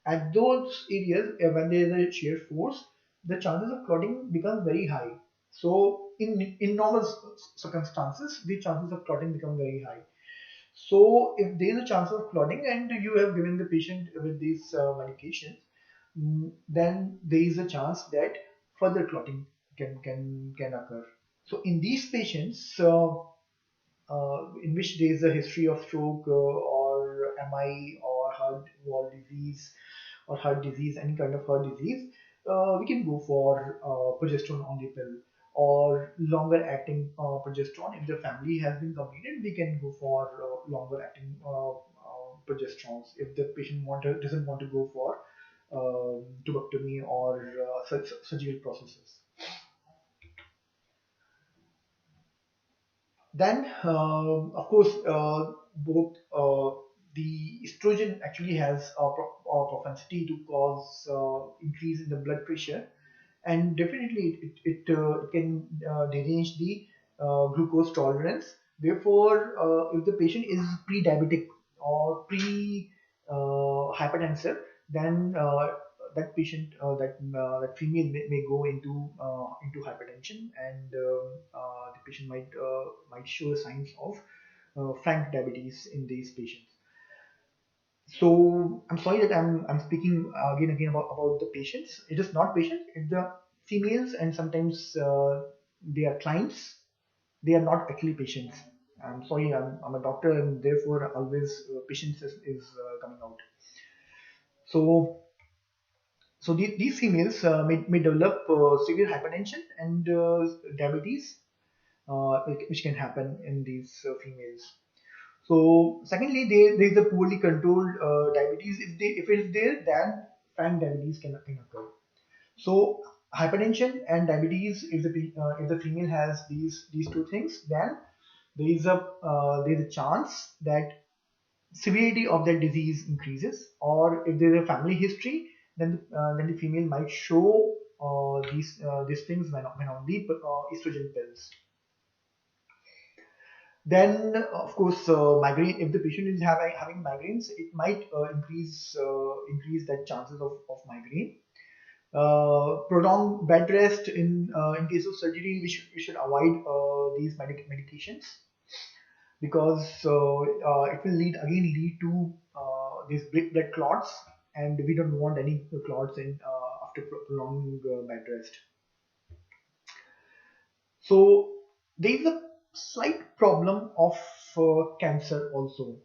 At those areas, when there is a shear force, the chances of clotting become very high. So in normal circumstances, the chances of clotting become very high. So if there is a chance of clotting and you have given the patient with these medications, then there is a chance that further clotting can occur. So in these patients, in which there is a history of stroke or MI or heart wall disease or heart disease, any kind of heart disease, we can go for progesterone only pill, or longer acting progesterone. If the family has been completed, we can go for longer acting progesterones if the patient doesn't want to go for tubectomy or surgical processes. Then, of course, both the estrogen actually has a propensity to cause increase in the blood pressure, and definitely it can derange the glucose tolerance. Therefore, if the patient is pre-diabetic or pre-hypertensive, then that patient, that female may go into hypertension, and the patient might show signs of frank diabetes in these patients. So I'm sorry that I'm speaking again about the patients. It is not patients, it's the females, and sometimes they are clients. They are not actually patients. I'm sorry, I'm a doctor, and therefore always patients is coming out. So these females may develop severe hypertension and diabetes, which can happen in these females. So secondly, there is a poorly controlled diabetes. If it is there, then frank diabetes can occur. So hypertension and diabetes, if the female has these two things, then there is a chance that severity of that disease increases. Or if there is a family history, then the female might show these things when on the estrogen pills. Then, of course, migraine. If the patient is having migraines, it might increase that chances of migraine. Prolonged bed rest in case of surgery, we should avoid these medications, because it will lead to these blood clots, and we don't want any clots in after prolonged bed rest. So there is a slight problem of cancer also.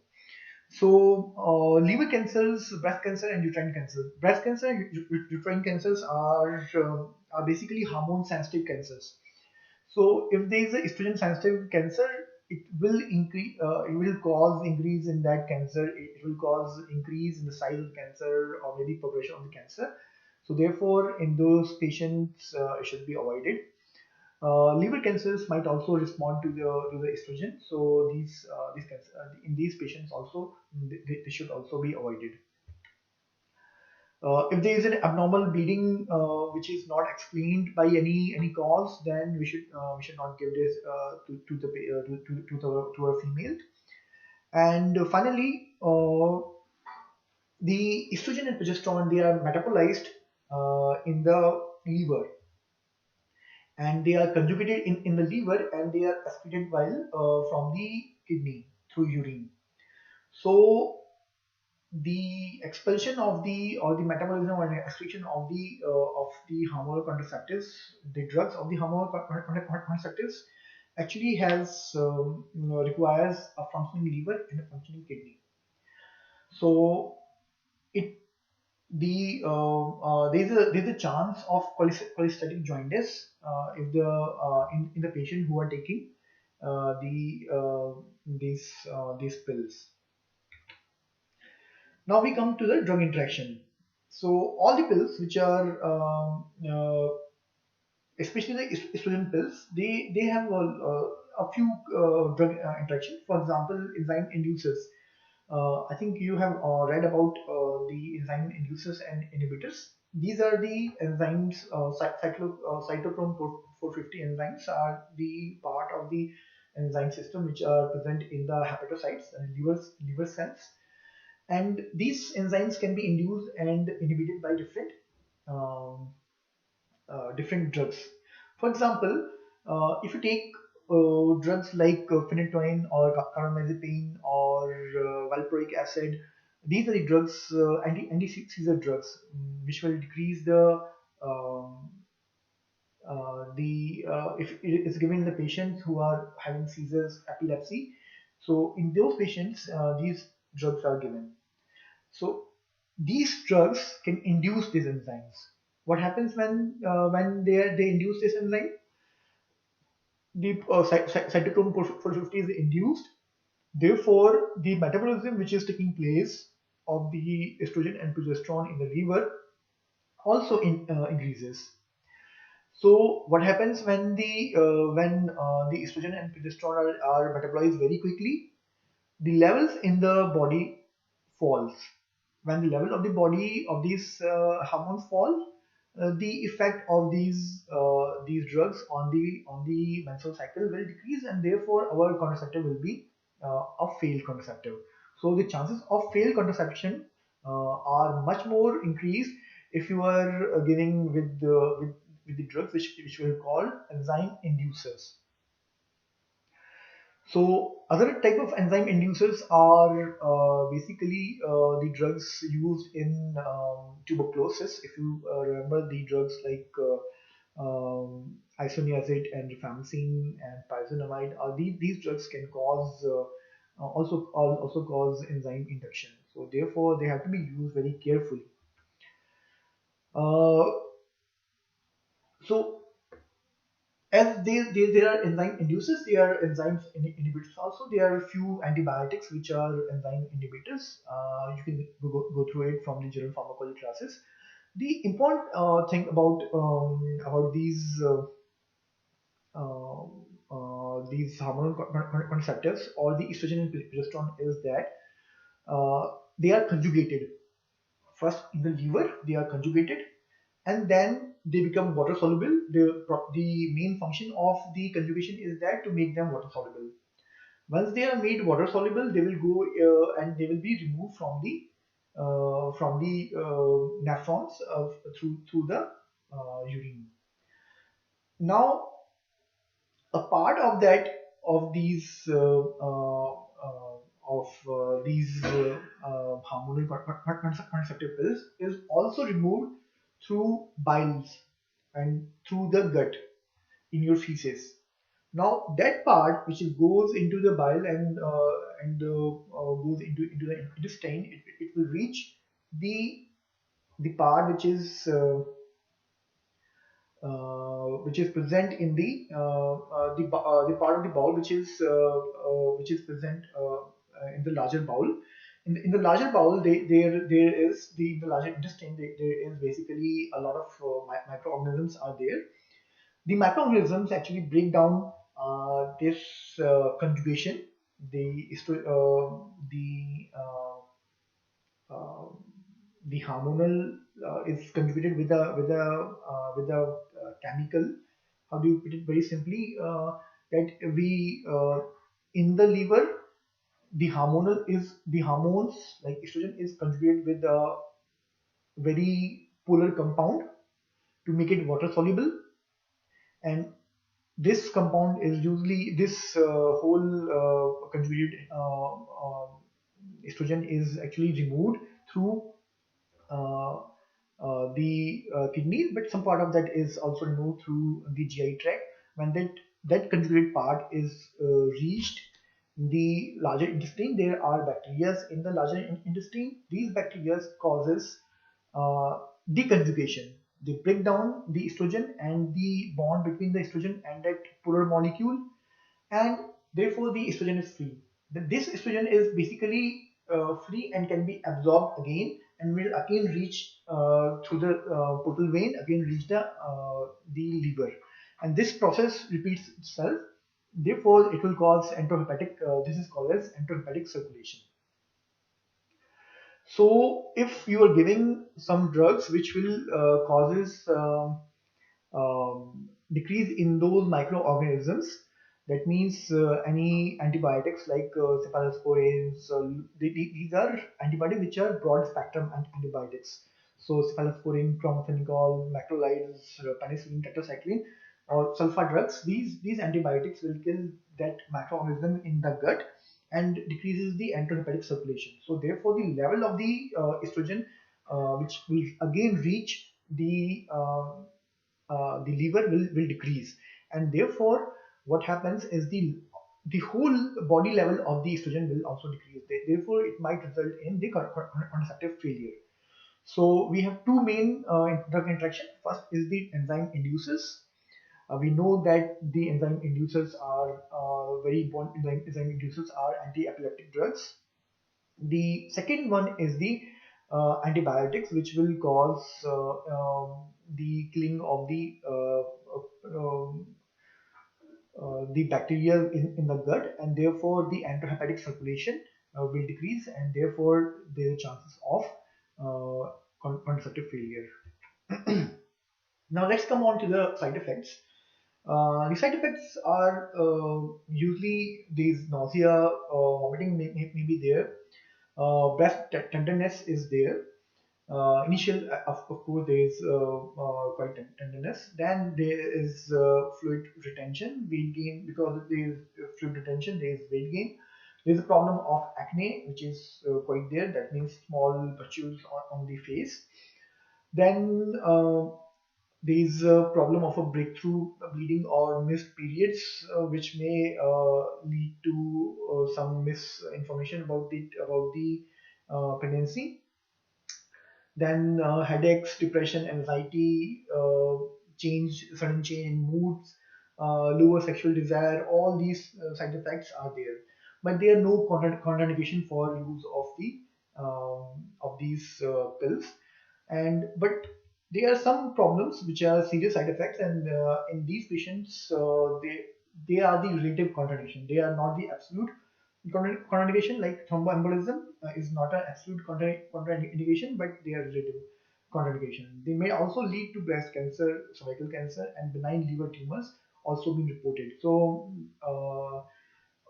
So liver cancers, breast cancer, and uterine cancers. Breast cancer and uterine cancers are basically hormone sensitive cancers. So if there is a estrogen sensitive cancer, it will increase. It will cause increase in that cancer. It will cause increase in the size of the cancer, or maybe progression of the cancer. So therefore, in those patients, it should be avoided. Liver cancers might also respond to the estrogen. So these cancer, in these patients also, they should also be avoided. If there is an abnormal bleeding which is not explained by any cause, then we should not give this to a female. And finally, the estrogen and progesterone, they are metabolized in the liver, and they are conjugated in the liver, and they are excreted while from the kidney through urine. So the expulsion of the, or the metabolism or excretion of the hormonal contraceptives, the drugs of the hormonal contraceptives, actually requires a functioning liver and a functioning kidney. So it there's a chance of cholestatic jaundice if in the patient who are taking these pills. Now we come to the drug interaction. So all the pills which are especially the estrogen pills, they have a few drug interaction. For example, enzyme inducers. I think you have read about the enzyme inducers and inhibitors. These are the enzymes, cytochrome 450 enzymes are the part of the enzyme system which are present in the hepatocytes and liver cells. And these enzymes can be induced and inhibited by um, different drugs. For example, if you take drugs like phenytoin or carbamazepine or valproic acid, these are the drugs, anti-seizure drugs, which will decrease um, if it is given in the patients who are having seizures, epilepsy. So in those patients, these drugs are given. So these drugs can induce these enzymes. What happens when they induce this enzyme? The cytochrome 450 is induced, Therefore, the metabolism which is taking place of the estrogen and progesterone in the liver also increases. So what happens when the estrogen and progesterone are metabolized very quickly? The levels in the body falls. When the level of the body of these hormones fall, the effect of these drugs on the menstrual cycle will decrease, and therefore our contraceptive will be a failed contraceptive. So the chances of failed contraception are much more increased if you are giving with the drugs which we call enzyme inducers. So other type of enzyme inducers are basically the drugs used in tuberculosis. If you remember the drugs like isoniazid and rifampicin and pyrazinamide, these drugs can cause also cause enzyme induction. So therefore, they have to be used very carefully. Uh, so as there are enzyme inducers, there are enzyme inhibitors also. There are a few antibiotics which are enzyme inhibitors. You can go through it from the general pharmacology classes. The important thing about these hormonal contraceptives or the estrogen and progesterone is that they are conjugated. First in the liver, they are conjugated, and then they become water soluble. The main function of the conjugation is that to make them water soluble. Once they are made water soluble, they will go and they will be removed from the nephrons through the urine. Now, a part of that of these hormonal contraceptive pills is also removed through biles and through the gut in your feces. Now that part which goes into the bile and goes into the intestine, it will reach the the part which is present in the part of the bowel which is present in the larger bowel. In the larger bowel, there is in the larger intestine there is basically a lot of microorganisms are there. The microorganisms actually break down this conjugation. Uh, the hormonal is conjugated with a chemical. How do you put it very simply? That we in the liver, the hormones like estrogen is conjugated with a very polar compound to make it water soluble, and this compound is usually this whole conjugated estrogen is actually removed through uh, kidneys, but some part of that is also removed through the GI tract. When that conjugated part is reached in the larger intestine, there are bacteria in the larger intestine. These bacteria causes deconjugation. They break down the estrogen and the bond between the estrogen and that polar molecule, and therefore the estrogen is free. This estrogen is basically free and can be absorbed again and will again reach through the portal vein, again reach the liver, and this process repeats itself. Therefore, it will cause enterohepatic. This is called as enterohepatic circulation. So, if you are giving some drugs which will causes decrease in those microorganisms. That means any antibiotics like cephalosporins, these are antibiotics which are broad spectrum antibiotics. So cephalosporin, chlorphenicol, macrolides, penicillin, tetracycline, or sulfa drugs. These antibiotics will kill that microorganism in the gut and decreases the enterohepatic circulation. So therefore, the level of the estrogen, which will again reach the liver will decrease, and therefore what happens is the whole body level of the estrogen will also decrease. Therefore, it might result in the contraceptive failure. So we have two main drug interaction. First is the enzyme inducers. We know that the enzyme inducers are very important. Enzyme inducers are anti-epileptic drugs. The second one is the antibiotics, which will cause the killing of the bacteria in the gut, and therefore the enterohepatic circulation will decrease, and therefore there are chances of contraceptive failure. Now let's come on to the side effects. The side effects are usually these nausea, vomiting may be there, breast tenderness is there. Initial, of course, there is quite tenderness. Then there is fluid retention, weight gain. Because there is fluid retention, there is weight gain. There is a problem of acne, which is quite there. That means small pustules on the face. Then there is a problem of a breakthrough bleeding or missed periods, which may lead to some misinformation about the pregnancy. Then headaches, depression, anxiety, sudden change in moods, lower sexual desire. All these side effects are there, but there are no contraindication for use of these pills. And but there are some problems which are serious side effects, and in these patients, they are the relative contraindication. They are not the absolute contraindication. Like thromboembolism is not an absolute contraindication, but they are relative contraindication. They may also lead to breast cancer, cervical cancer, and benign liver tumors also been reported. So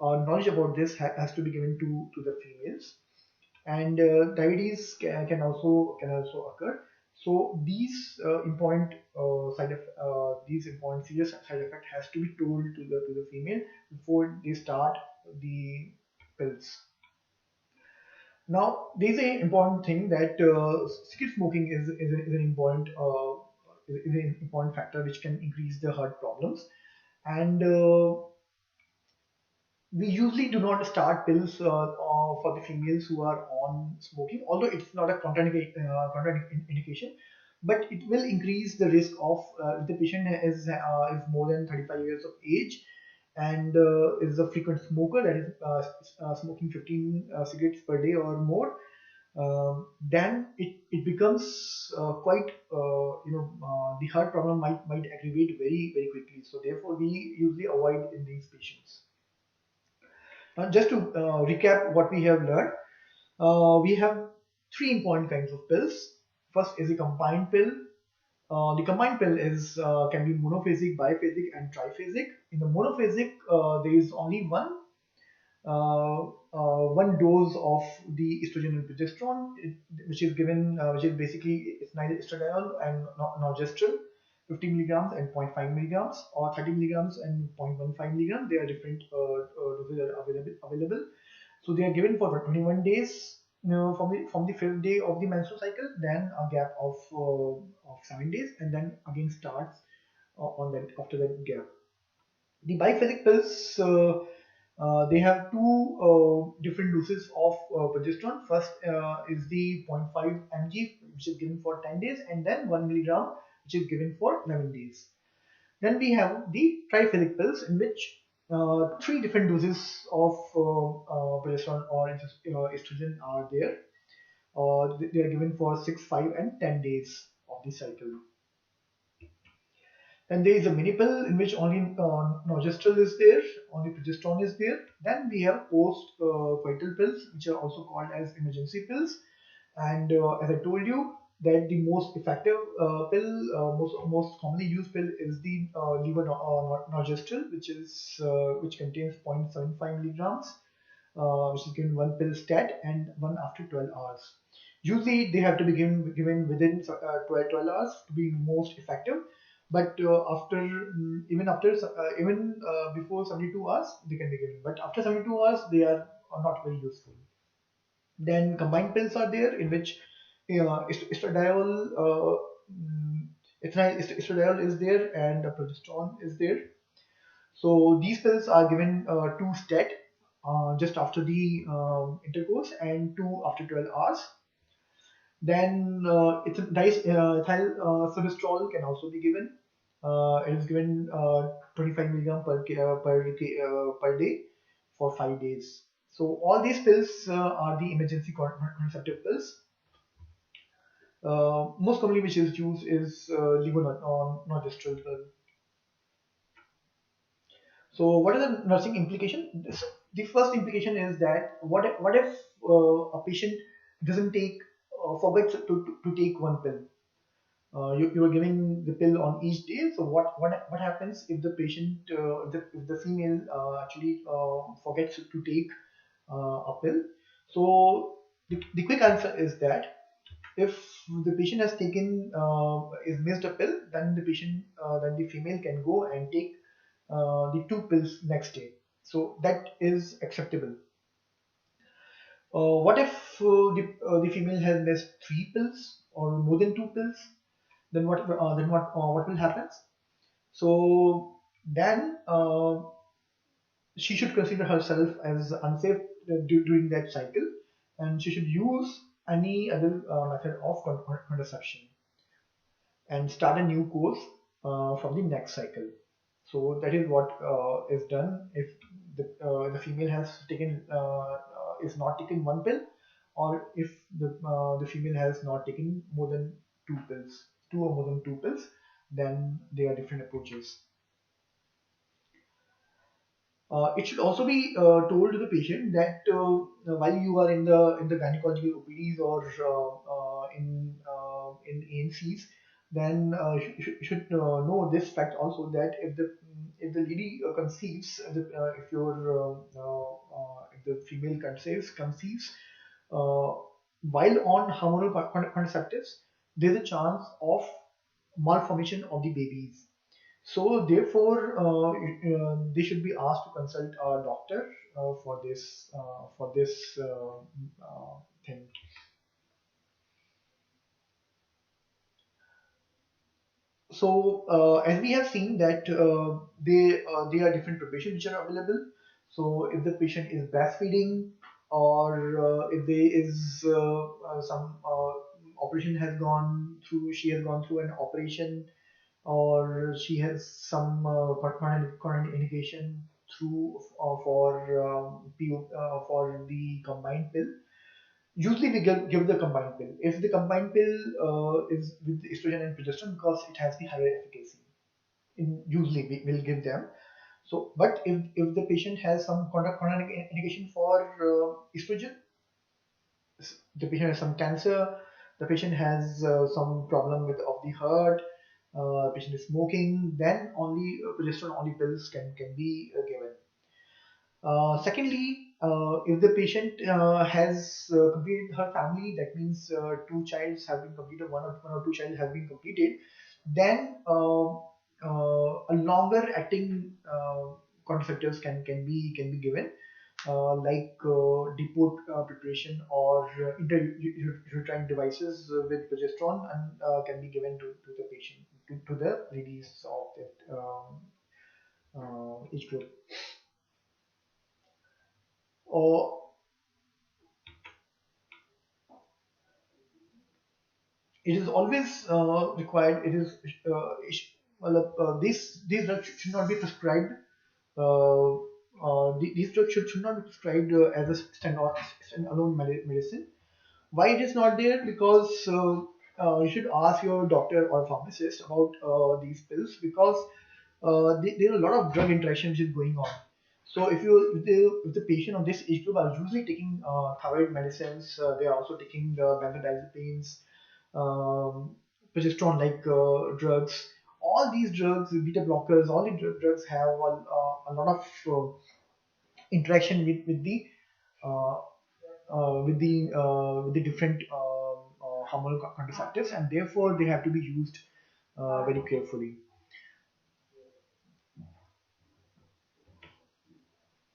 knowledge about this has to be given to the females. And diabetes can also occur. So these important serious side effect has to be told to the female before they start the pills. Now, there's an important thing that cigarette smoking is an important factor which can increase the heart problems. And we usually do not start pills for the females who are on smoking, although it's not a contraindication, but it will increase the risk of if the patient is more than 35 years of age and is a frequent smoker, that is smoking 15 cigarettes per day or more. Then it becomes quite the heart problem might aggravate very very quickly. So therefore we usually avoid in these patients. Just to recap what we have learned, we have three important kinds of pills. First is a combined pill. The combined pill can be monophasic, biphasic, and triphasic. In the monophasic, there is only one dose of the estrogen and progesterone, which is given, which is basically it's neither estradiol and norgestrel, 50 milligrams and 0.5 milligrams, or 30 milligrams and 0.15 milligrams. There are different doses are available. So they are given for 21 days, from the fifth day of the menstrual cycle, then a gap of 7 days, and then again starts on that after that gap. The biphasic pills, they have two different doses of progesterone. First is the 0.5 mg, which is given for 10 days, and then 1 milligram, which is given for 11 days. Then we have the triphasic pills, in which three different doses of progesterone or estrogen are there. They are given for 6, 5, and 10 days of the cycle. And there is a mini pill in which only norgestrel is there, only progesterone is there. Then we have post-coital pills, which are also called as emergency pills. And as I told you, that the most effective pill, most commonly used pill is the lever norgestrel, which contains 0.75 milligrams, which is given one pill stat and one after 12 hours. Usually they have to be given within 12 hours to be most effective, but even before 72 hours they can be given, but after 72 hours they are not very useful. Then combined pills are there, in which estradiol, estradiol is there, and progesterone is there. So these pills are given two stat just after the intercourse and two after 12 hours. Then it's a ethyl can also be given. It is given 25 milligram per day for 5 days. So all these pills are the emergency contraceptive pills. Most commonly which is used is levonorgestrel pill. So what is the nursing implication? The first implication is that what if a patient doesn't take forgets to take one pill? You are giving the pill on each day. So what happens if the patient if the female actually forgets to take a pill? So the quick answer is that if the patient has taken is missed a pill, then then the female can go and take the two pills next day. So that is acceptable. What if the female has missed three pills or more than two pills? Then what will happen? So then she should consider herself as unsafe during that cycle, and she should use any other method of contraception and start a new course from the next cycle. So that is what is done if the female has taken is not taken one pill, or if the female has not taken more than two pills, two or more than two pills, then there are different approaches. It should also be told to the patient that while you are in the gynecological OPDs or in ANCs, then you should know this fact also, that if the lady conceives, if the female conceives while on hormonal contraceptives, there's a chance of malformation of the babies. So therefore, they should be asked to consult a doctor for this thing. So as we have seen that there are different preparations which are available. So if the patient is breastfeeding, or if there is some operation has gone through, she has gone through an operation, or she has some chronic indication through for the combined pill. Usually we give the combined pill. If the combined pill is with estrogen and progesterone, because it has the higher efficacy, usually we will give them. So, but if the patient has some chronic indication for estrogen, the patient has some cancer, the patient has some problem with of the heart, patient is smoking, then only progesterone only pills can be given. Secondly, if the patient has completed her family, that means two childs have been completed, one or two child have been completed, then a longer acting contraceptives can be given, like depot preparation, or intrauterine devices with progesterone, and can be given to the patient, to the ladies of that age group. Or it is always required. It is well, these drugs should not be prescribed. Uh, these drugs should not be prescribed as a standalone medicine. Why it is not there? Because you should ask your doctor or pharmacist about these pills, because there are a lot of drug interaction which is going on. So if the patient of this age group are usually taking thyroid medicines, they are also taking benzodiazepines, um, progesterone like drugs. All these drugs, beta blockers, all the drugs have a lot of interaction uh, with the different hormonal contraceptives, and therefore they have to be used very carefully.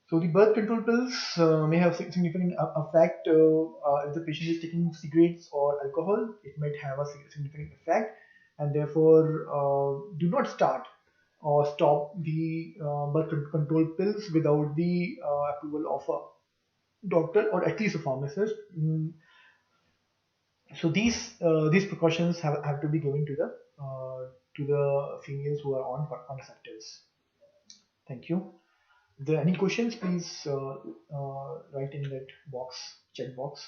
So the birth control pills may have significant effect if the patient is taking cigarettes or alcohol. It might have a significant effect, and therefore do not start or stop the birth control pills without the approval of a doctor or at least a pharmacist. So these precautions have to be given to the to the females who are on contraceptives. Thank you. If there are any questions, please write in that box, chat box.